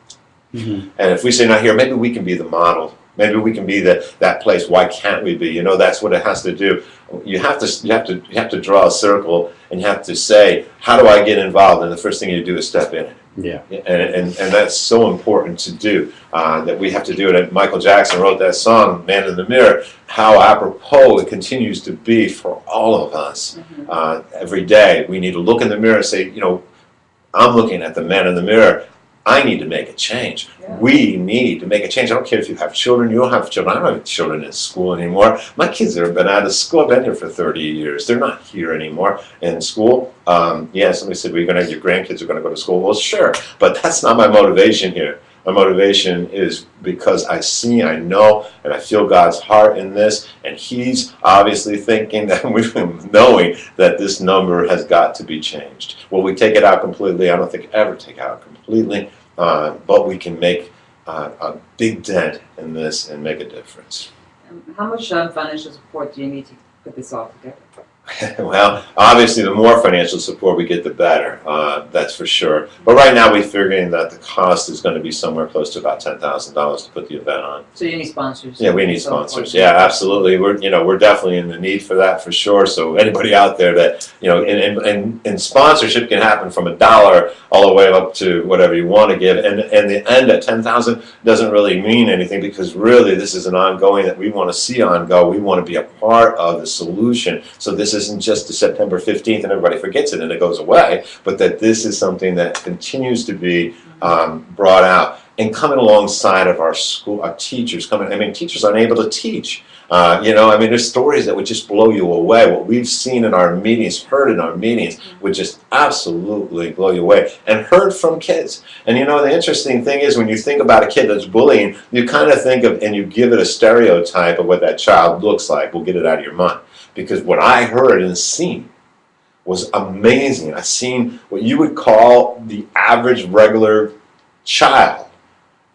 Mm-hmm. And if we say not here, maybe we can be the model. Maybe we can be that place. Why can't we be? That's what it has to do. You have to draw a circle, and you have to say, how do I get involved? And the first thing you do is step in it. Yeah. And that's so important to do. That we have to do it. And Michael Jackson wrote that song, "Man in the Mirror." How apropos it continues to be for all of us. Mm-hmm. Every day we need to look in the mirror and say, I'm looking at the man in the mirror. I need to make a change. Yeah. We need to make a change. I don't care if you have children, you don't have children. I don't have children in school anymore. My kids have been out of school. I've been here for 30 years. They're not here anymore in school. Somebody said, your grandkids are going to go to school. Well, sure, but that's not my motivation here. My motivation is because I know, and I feel God's heart in this, and He's obviously thinking that knowing that this number has got to be changed. Will we take it out completely? I don't think ever take it out completely, but we can make a big dent in this and make a difference. How much financial support do you need to put this all together? Well, obviously, the more financial support we get, the better. That's for sure. But right now, we're figuring that the cost is going to be somewhere close to about $10,000 to put the event on. So you need sponsors. Yeah, we need sponsors. Yeah, absolutely. We're definitely in the need for that for sure. So anybody out there that and sponsorship can happen from $1 all the way up to whatever you want to give. And the end at $10,000 doesn't really mean anything because really this is an ongoing that we want to see ongoing. We want to be a part of the solution. So this isn't just the September 15th and everybody forgets it and it goes away, but that this is something that continues to be brought out and coming alongside of our school, our teachers teachers aren't able to teach. There's stories that would just blow you away. What we've seen in our meetings, heard in our meetings, would just absolutely blow you away. And heard from kids. And the interesting thing is when you think about a kid that's bullying, you kind of think of, and you give it a stereotype of what that child looks like. We'll get it out of your mind. Because what I heard and seen was amazing. I seen what you would call the average regular child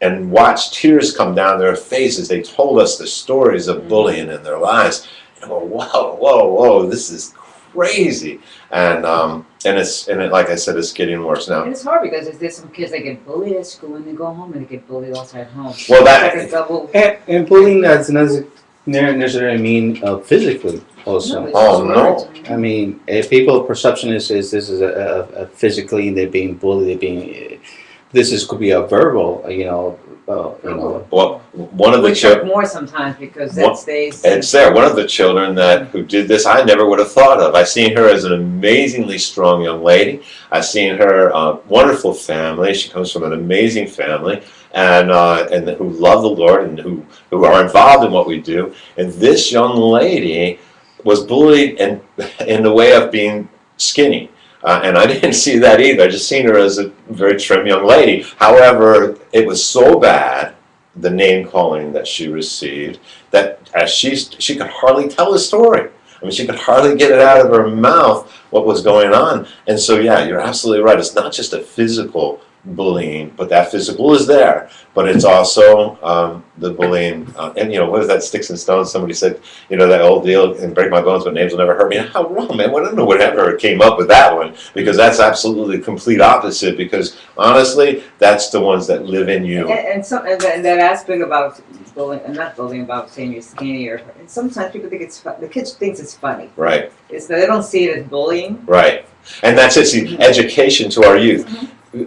and watched tears come down their faces. They told us the stories of bullying in their lives. And I go, whoa, this is crazy, and like I said, it's getting worse now. And it's hard because there's some kids that get bullied at school and they go home and they get bullied also at home. Well, It's like a double. And bullying does not necessarily mean physically also. it's Oh, just no. words. I mean, if people perception is this is a physically they're being bullied, they're being could be a verbal, Well, one of the Which children. hurt more sometimes because What- that stays. It's there. One of the children who did this, I never would have thought of. I've seen her as an amazingly strong young lady. I've seen her wonderful family. She comes from an amazing family, and who love the Lord and who are involved in what we do. And this young lady was bullied in the way of being skinny. And I didn't see that either. I just seen her as a very trim young lady. However, it was so bad, the name calling that she received, that as she could hardly tell a story. I mean, she could hardly get it out of her mouth what was going on. And so, yeah, you're absolutely right. It's not just a physical bullying, but that physical is there. But it's also the bullying. And, what is that, sticks and stones? Somebody said, that old deal, and break my bones, but names will never hurt me. How wrong, man. I don't know whatever came up with that one, because that's absolutely the complete opposite, because, honestly, that's the ones that live in you. And that aspect about bullying, and not bullying, about saying you're skinny, and sometimes people think the kids thinks it's funny. Right, It's that they don't see it as bullying. right. And that's it. See, education to our youth.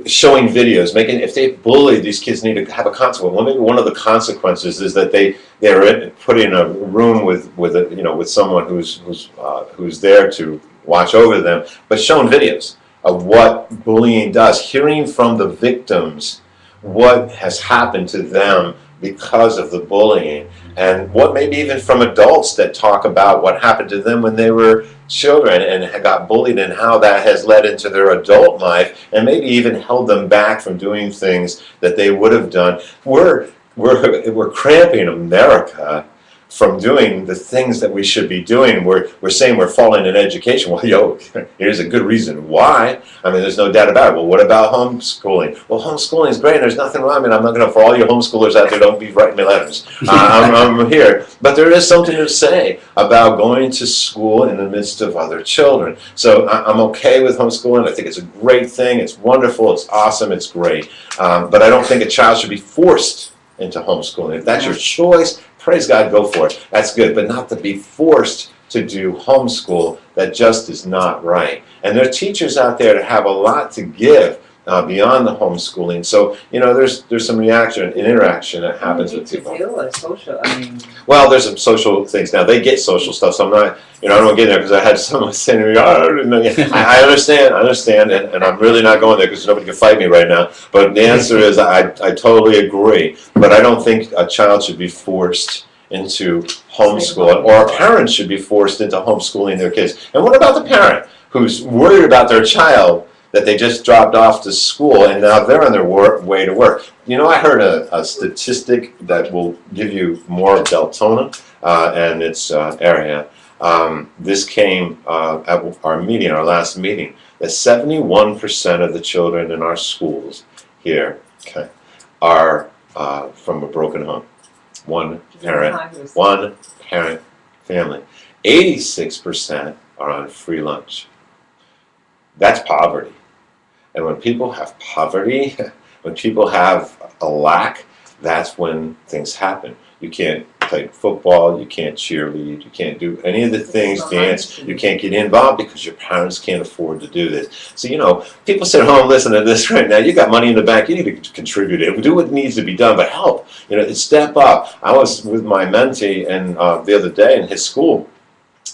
Showing videos, if they bully, these kids need to have a consequence. Well, maybe one of the consequences is that they're put in a room with someone who's there to watch over them, but showing videos of what bullying does, hearing from the victims what has happened to them because of the bullying, and what maybe even from adults that talk about what happened to them when they were children and got bullied, and how that has led into their adult life and maybe even held them back from doing things that they would have done. We're cramping America from doing the things that we should be doing. We're saying we're falling in education. Well, here's a good reason why. I mean, there's no doubt about it. Well, what about homeschooling? Well, homeschooling is great. There's nothing wrong. I mean, I'm not going to, for all you homeschoolers out there, don't be writing me letters. I'm here. But there is something to say about going to school in the midst of other children. So I'm okay with homeschooling. I think it's a great thing. It's wonderful. It's awesome. It's great. But I don't think a child should be forced into homeschooling. If that's your choice, praise God, go for it. That's good. But not to be forced to do homeschool, that just is not right. And there are teachers out there that have a lot to give beyond the homeschooling. So, there's some reaction and interaction that happens with people. Social, Well, there's some social things now. They get social stuff, so I'm not, I don't get there because I had someone saying to me, I understand, and I'm really not going there because nobody can fight me right now. But the answer is I totally agree. But I don't think a child should be forced into homeschooling, or a parent should be forced into homeschooling their kids. And what about the parent who's worried about their child that they just dropped off to school and now they're on their way to work? I heard a statistic that will give you more of Deltona and its area. This came at our last meeting, that 71% of the children in our schools here are from a broken home. One parent family. 86% are on free lunch. That's poverty. And when people have poverty, when people have a lack, that's when things happen. You can't play football, you can't cheerlead, you can't do any of the things, dance, you can't get involved because your parents can't afford to do this. So, people sit at home listening to this right now, you got money in the bank, you need to contribute it. Do what needs to be done, but help. Step up. I was with my mentee and the other day in his school,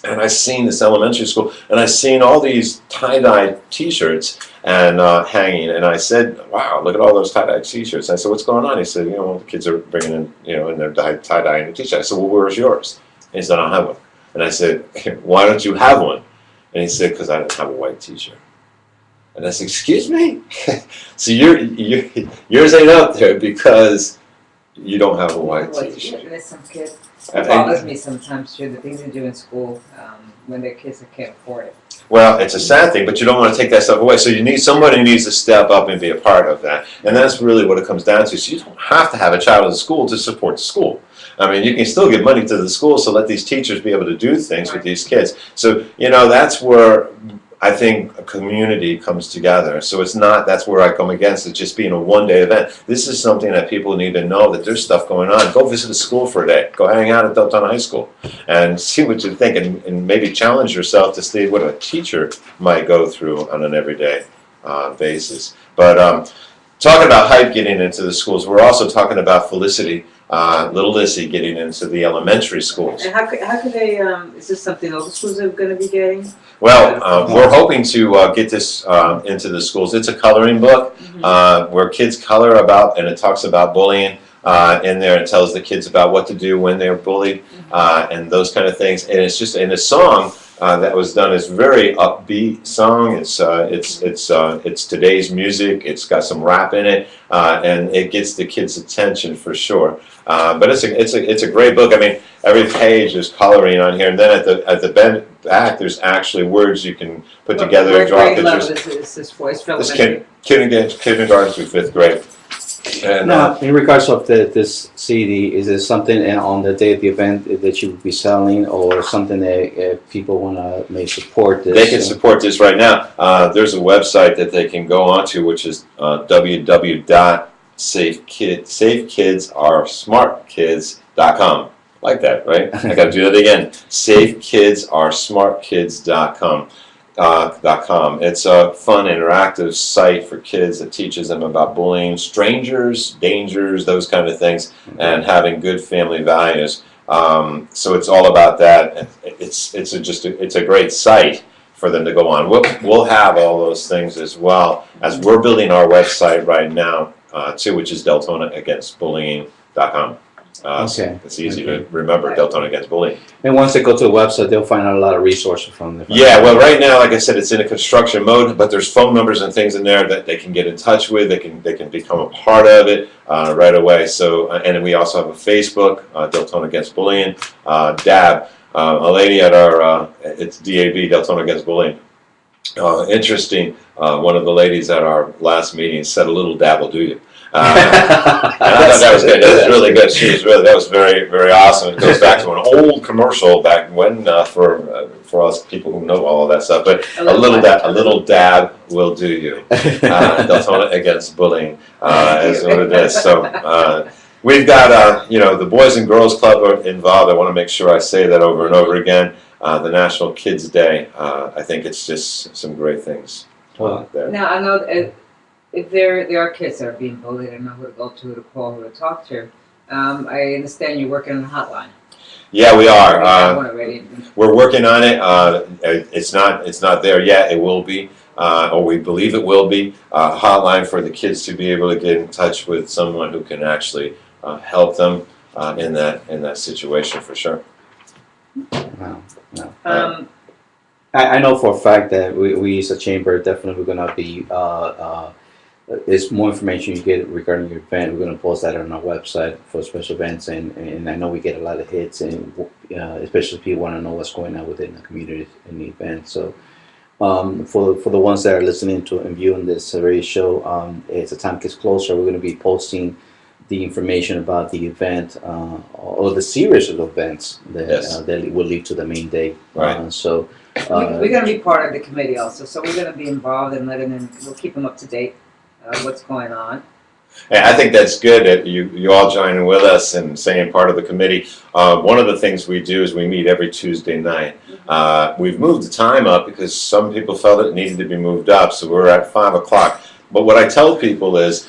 and I seen this elementary school, and I seen all these tie-dye t-shirts and hanging, and I said, wow, look at all those tie-dye t-shirts. I said, what's going on? He said, the kids are bringing in, and they're tie-dyeing a t-shirt. I said, well, where's yours? And he said, I don't have one. And I said, why don't you have one? And he said, because I don't have a white t-shirt. And I said, excuse me? So yours ain't up there because you don't have a white t-shirt. There's some kids. It bothers me sometimes too, the things they do in school when their kids can't afford it. Well, it's a sad thing, but you don't want to take that stuff away. So somebody needs to step up and be a part of that. And that's really what it comes down to. So you don't have to have a child in school to support the school. I mean, you can still give money to the school, so let these teachers be able to do things with these kids. So, you know, that's where I think a community comes together. So it's not, that's where I come against it just being a one-day event. This is something that people need to know, that there's stuff going on. Go visit a school for a day. Go hang out at Deltona High School and see what you think, and maybe challenge yourself to see what a teacher might go through on an everyday basis. But talking about Hype getting into the schools, we're also talking about Felicity, little Lissy, getting into the elementary schools. And how could they, is this something all the schools are gonna be getting? Well, we're hoping to get this into the schools. It's a coloring book where kids color about, and it talks about bullying in there. It tells the kids about what to do when they're bullied and those kind of things. And it's just in a song that was done. It's very upbeat song. It's today's music. It's got some rap in it, and it gets the kids' attention for sure. But it's a great book. I mean, every page is coloring on here, and then at the back there's actually words you can put together and draw pictures. Is this voice This kindergarten through 5th grade. And, Now, in regards of this CD, is it something on the day of the event that you would be selling, or something that people want to may support this? they can support this right now. There's a website that they can go onto, which is www.safekidsaresmartkids.com. Like that, right? I got to do that again. Safekidsaresmartkids.com. It's a fun, interactive site for kids that teaches them about bullying, strangers, dangers, those kind of things, and having good family values. So it's all about that. It's a great site for them to go on. We'll have all those things as well as we're building our website right now too, which is DeltonaAgainstBullying.com. Okay. It's easy to remember, Deltona Against Bullying. And once they go to the website, they'll find out a lot of resources from the. Yeah, well, right now, like I said, it's in a construction mode, but there's phone numbers and things in there that they can get in touch with. They can become a part of it right away. So, and we also have a Facebook, Deltona Against Bullying, DAB, a lady at our it's DAB, Deltona Against Bullying. Interesting. One of the ladies at our last meeting said, "A little dab will do you." And I thought that was good. That was really good. That was very, very awesome. It goes back to an old commercial back when for us people who know all of that stuff. But a little dab will do you. Deltona Against Bullying is what it is. So we've got the Boys and Girls Club are involved. I want to make sure I say that over and over again. The National Kids Day. I think it's just some great things there. Now I know if there are kids that are being bullied, I know who to go to call, who to talk to. I understand you're working on a hotline. Yeah, we are. Already. We're working on it. It's not there yet. It will be, or we believe it will be. A hotline for the kids to be able to get in touch with someone who can actually help them in that situation for sure. Wow. I know for a fact that we as a chamber definitely we're gonna be. There's more information you get regarding your event. We're going to post that on our website for special events, and I know we get a lot of hits, and especially people want to know what's going on within the community in the event. So, for the ones that are listening to and viewing this radio show, as the time gets closer, we're going to be posting the information about the event or the series of events that will lead to the main day. Right. We're going to be part of the committee also, so we're going to be involved in letting them. We'll keep them up to date. What's going on? Yeah, I think that's good that you all joining with us and saying part of the committee. One of the things we do is we meet every Tuesday night. We've moved the time up because some people felt it needed to be moved up, so we're at 5 o'clock. But what I tell people is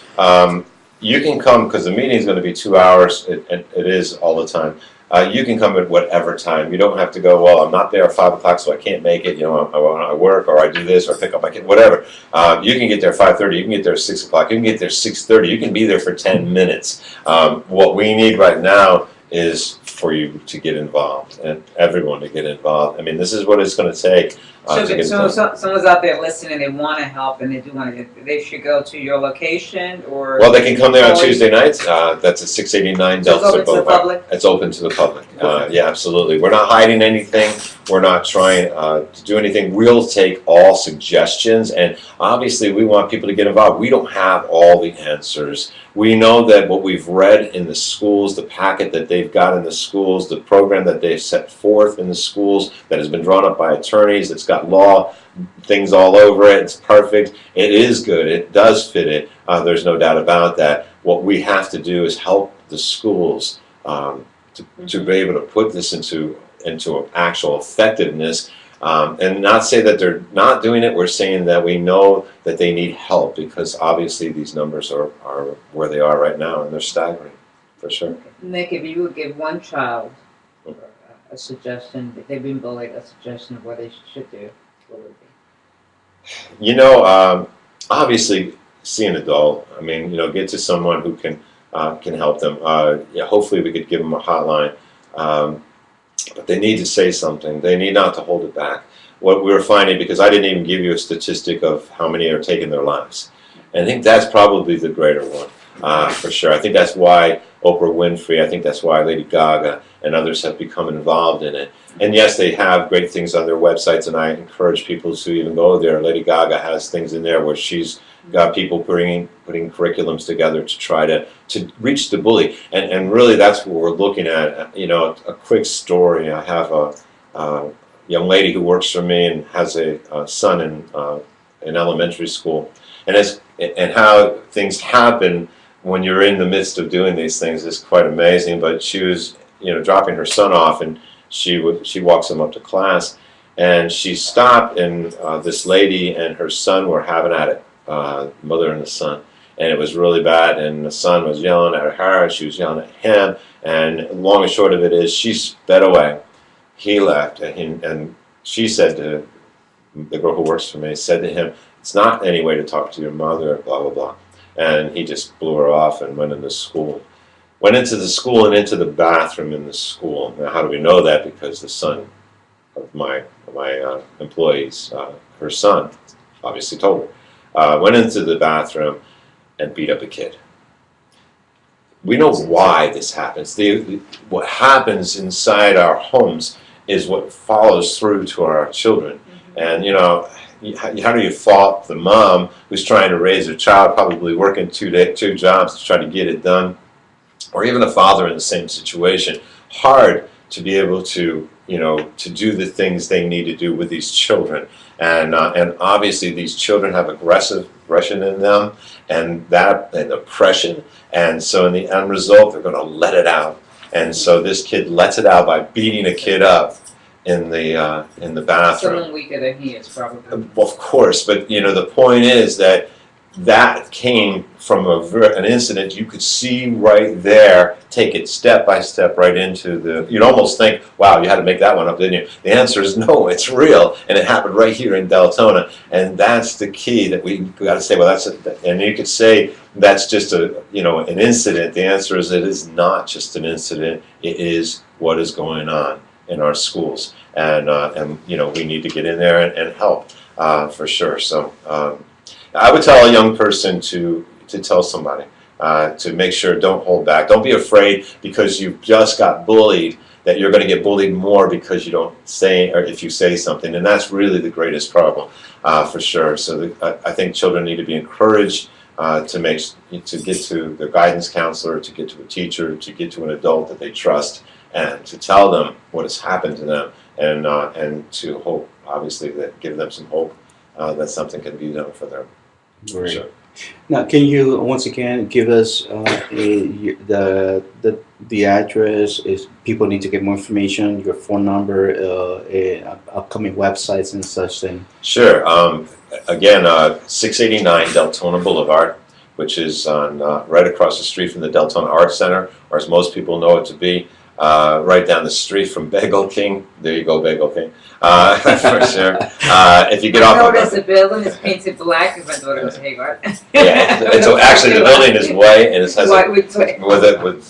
you can come because the meeting is going to be 2 hours. It is all the time. You can come at whatever time. You don't have to go, well, I'm not there at 5 o'clock, so I can't make it. I work, or I do this, or I pick up my kid, whatever. You can get there at 5:30. You can get there at 6 o'clock. You can get there at 6:30. You can be there for 10 minutes. What we need right now is for you to get involved and everyone to get involved. I mean, this is what it's going to take. So someone's out there listening, they want to help, and they do want to. They should go to your location, or well, they can come there on Tuesday nights. That's at 689 Delta Boulevard. It's open to the public. Yeah, absolutely. We're not hiding anything. We're not trying to do anything. We'll take all suggestions, and obviously, we want people to get involved. We don't have all the answers. We know that what we've read in the schools, the packet that they've got in the schools, the program that they've set forth in the schools that has been drawn up by attorneys, it's got law things all over it, it's perfect, it is good, it does fit it, there's no doubt about that. What we have to do is help the schools to be able to put this into actual effectiveness. And not say that they're not doing it, we're saying that we know that they need help, because obviously these numbers are where they are right now, and they're staggering, for sure. Nick, if you would give one child a suggestion, if they've been bullied, a suggestion of what they should do, what would it be? You know, obviously, see an adult. I mean, you know, get to someone who can help them. Yeah, hopefully we could give them a hotline. But they need to say something. They need not to hold it back. What we were finding, because I didn't even give you a statistic of how many are taking their lives. And I think that's probably the greater one, for sure. I think that's why Oprah Winfrey, I think that's why Lady Gaga and others have become involved in it. And yes, they have great things on their websites, and I encourage people to even go there. Lady Gaga has things in there where she's got people putting curriculums together to try to reach the bully, and really that's what we're looking at. You know, a quick story. I have a young lady who works for me and has a son in elementary school, and how things happen when you're in the midst of doing these things is quite amazing. But she was, you know, dropping her son off, and she walks him up to class, and she stopped, and this lady and her son were having at it. Mother and the son, and it was really bad, and the son was yelling at her, she was yelling at him, and long and short of it is she sped away. He left, and she said to the girl who works for me, said to him, "It's not any way to talk to your mother," blah blah blah, and he just blew her off and went into school. Went into the school and into the bathroom in the school. Now, how do we know that? Because the son of my employees, her son, obviously told her. Went into the bathroom and beat up a kid. We know why this happens. What happens inside our homes is what follows through to our children. And, you know, how do you fault the mom who's trying to raise her child, probably working two jobs to try to get it done, or even a father in the same situation? Hard to be able to, you know, to do the things they need to do with these children. And obviously these children have aggression in them, and oppression, and so in the end result they're going to let it out. And so this kid lets it out by beating a kid up in the bathroom. Someone weaker than he is, probably. Of course, but you know the point is that came from an incident you could see right there, take it step by step right into the, you'd almost think, wow, you had to make that one up, didn't you? The answer is no, it's real, and it happened right here in Deltona, and that's the key that we got to say, well, and you could say that's just an incident. The answer is it is not just an incident, it is what is going on in our schools, and you know, we need to get in there and help, for sure. So, I would tell a young person to tell somebody, to make sure, don't hold back. Don't be afraid because you just got bullied that you're going to get bullied more because you don't say, or if you say something. And that's really the greatest problem, for sure. So I think children need to be encouraged to get to their guidance counselor, to get to a teacher, to get to an adult that they trust, and to tell them what has happened to them, and to hope, obviously, that give them some hope that something can be done for them. Great. Sure. Now, can you once again give us the address? If people need to get more information, your phone number, upcoming websites and such thing. Sure. Again, 689 Deltona Boulevard, which is on right across the street from the Deltona Art Center, or as most people know it to be, right down the street from Bagel King. There you go, Bagel King. For sure. If you get off. I noticed the building is painted black because my daughter goes to Hayward. Yeah, so actually the building is white, and it has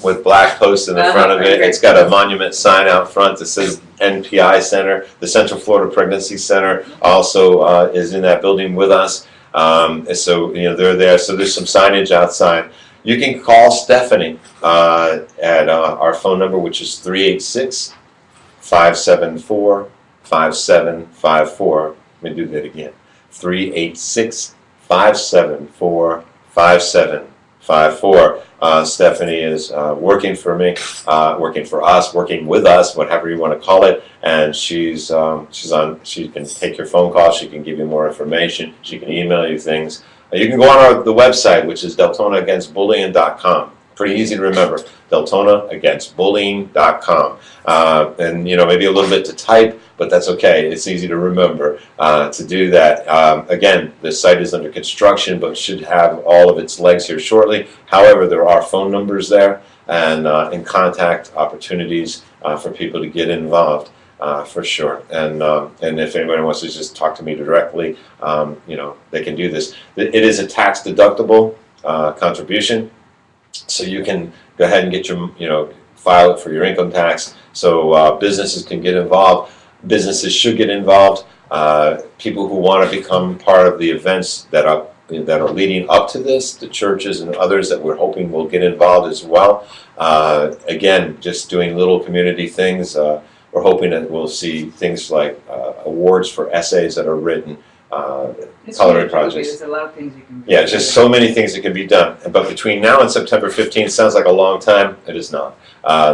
with black posts in the front of it. Great. It's got a monument sign out front that says NPI Center. The Central Florida Pregnancy Center also is in that building with us. So you know they're there. So there's some signage outside. You can call Stephanie at our phone number, which is 386-574-5754. Let me do that again. 386-574-5754. 54. Stephanie is working for me, working for us, working with us, whatever you want to call it. And she's on. She can take your phone call. She can give you more information. She can email you things. You can go on the website, which is DeltonaAgainstBullying.com. Pretty easy to remember. DeltonaAgainstBullying.com. And maybe a little bit to type, but that's okay. It's easy to remember to do that. Again, the site is under construction, but should have all of its legs here shortly. However, there are phone numbers there and contact opportunities for people to get involved. For sure, and if anybody wants to just talk to me directly, they can do this. It is a tax deductible contribution, so you can go ahead and get your file it for your income tax. So businesses can get involved. Businesses should get involved. People who want to become part of the events that are leading up to this, the churches and others that we're hoping will get involved as well. Again, just doing little community things. We're hoping that we'll see things like awards for essays that are written, coloring projects. There's a lot of things you can do. Yeah, just so many things that can be done. But between now and September 15th sounds like a long time. It is not.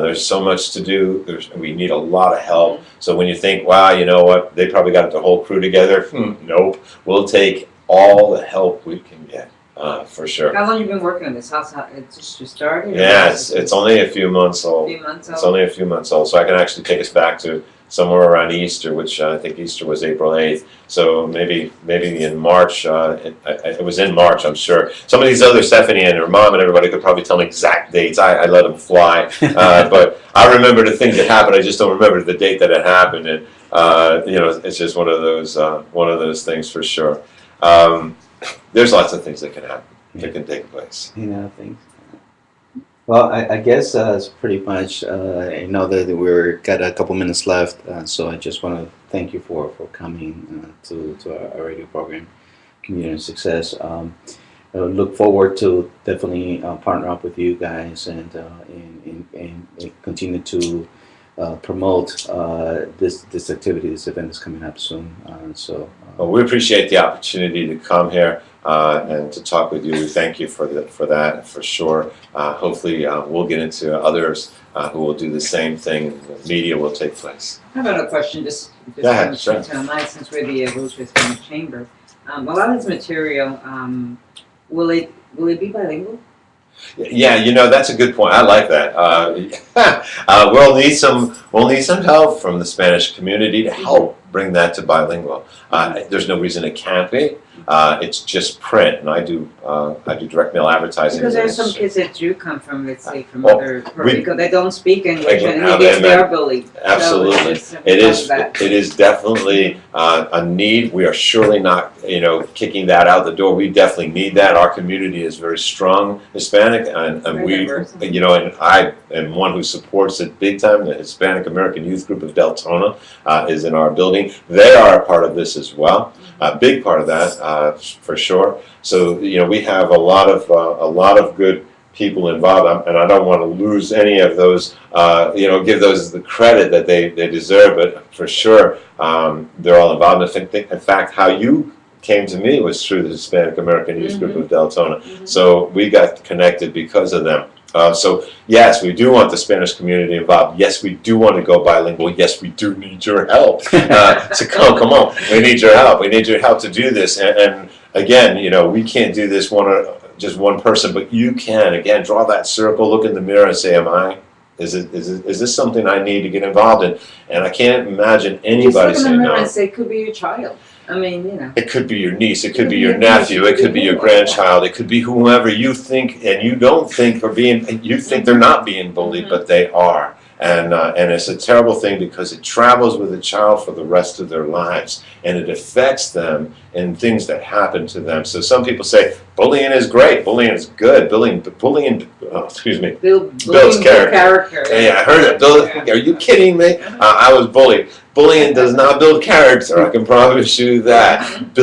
There's so much to do. We need a lot of help. So when you think, wow, you know what, they probably got the whole crew together. Nope. We'll take all the help we can get. For sure. How long have you been working on this? It's just started? Yeah, it's only a few months old. It's only a few months old, so I can actually take us back to somewhere around Easter, which I think Easter was April 8th. So maybe in March. It was in March, I'm sure. Some of these other Stephanie and her mom and everybody could probably tell me exact dates. I let them fly, but I remember the things that happened. I just don't remember the date that it happened, and it's just one of those things for sure. There's lots of things that can happen, that can take place. Things. Well, I guess it's pretty much. I know that we're got a couple minutes left, so I just want to thank you for coming to our radio program, Community Success. I look forward to definitely partner up with you guys and continue to promote this activity. This event is coming up soon, Well, we appreciate the opportunity to come here and to talk with you. We thank you for that, for sure. Hopefully, we'll get into others who will do the same thing. The media will take place. I have another question, just Go ahead, sure. tonight, since we're the Rose Hispanic Chamber. A lot of this material, will it be bilingual? Yeah, that's a good point. I like that. We'll need some help from the Spanish community to help bring that to bilingual. There's no reason it can't be. It's just print, and I do direct mail advertising. Because there's some kids that do come from, let's say, from Well, Puerto Rico. They don't speak English, and Now they are bullied. Absolutely. So It is definitely a need. We are surely not, kicking that out the door. We definitely need that. Our community is very strong Hispanic, and we, diverse. and I am one who supports it big time. The Hispanic American Youth Group of Deltona is in our building. They are a part of this as well. A big part of that, for sure. So we have a lot of good people involved, and I don't want to lose any of those. Give those the credit that they deserve. But for sure, they're all involved. In fact, how you came to me was through the Hispanic American Youth Group of Deltona. So we got connected because of them. So yes, we do want the Spanish community involved. Yes, we do want to go bilingual. Yes, we do need your help. So come on, we need your help. We need your help to do this. And again, we can't do this just one person, but you can. Again, draw that circle, look in the mirror, and say, Is this something I need to get involved in? And I can't imagine anybody saying no. Just look in the mirror and say, it could be your child. It could be your niece, it could be your nephew, it could be your grandchild, it could be whomever you think, and you don't think you think they're not being bullied, but they are. And it's a terrible thing because it travels with the child for the rest of their lives, and it affects them in things that happen to them. So some people say bullying is great, bullying is good, bullying builds character. Yeah, I heard it. Are you kidding me? I was bullied. Bullying does not build character. I can promise you that.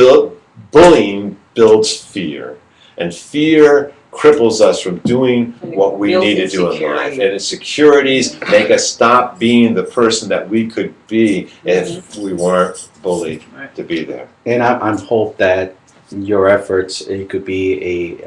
Bullying builds fear, and fear cripples us from doing what we need to do in life. And insecurities make us stop being the person that we could be if we weren't bullied to be there. And I hope that your efforts, it could be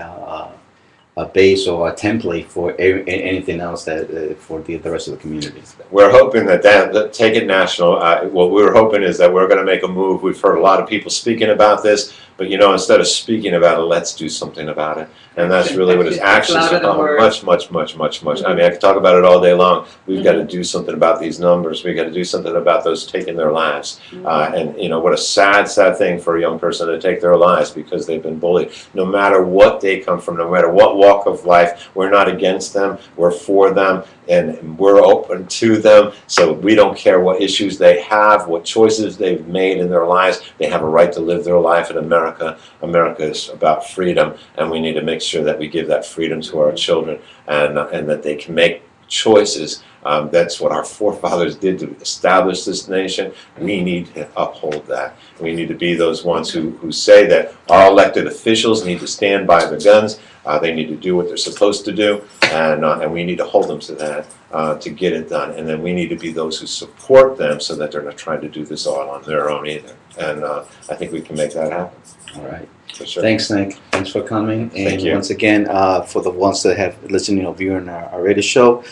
a base or a template for anything else that for the rest of the community. We're hoping that take it national. What we're hoping is that we're going to make a move. We've heard a lot of people speaking about this, but instead of speaking about it, let's do something about it. And that's really what it's actions about. Much. I mean, I could talk about it all day long. We've got to do something about these numbers. We've got to do something about those taking their lives. And what a sad thing for a young person to take their lives because they've been bullied. No matter what they come from, no matter what walk of life, we're not against them. We're for them, and we're open to them. So we don't care what issues they have, what choices they've made in their lives. They have a right to live their life in America. America is about freedom, and we need to make sure that we give that freedom to our children, and that they can make choices. That's what our forefathers did to establish this nation. We need to uphold that. We need to be those ones who say that our elected officials need to stand by the guns. They need to do what they're supposed to do, and we need to hold them to that to get it done. And then we need to be those who support them so that they're not trying to do this all on their own either. And I think we can make that happen. All right. For sure. Thanks, Nick. Thanks for coming. And Thank you. once again, for the ones that have listening or viewing our radio show,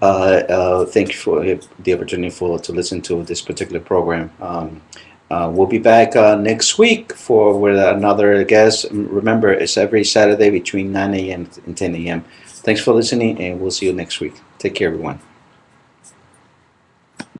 thank you for the opportunity to listen to this particular program. We'll be back next week with another guest. Remember, it's every Saturday between 9 a.m. and 10 a.m. Thanks for listening, and we'll see you next week. Take care, everyone.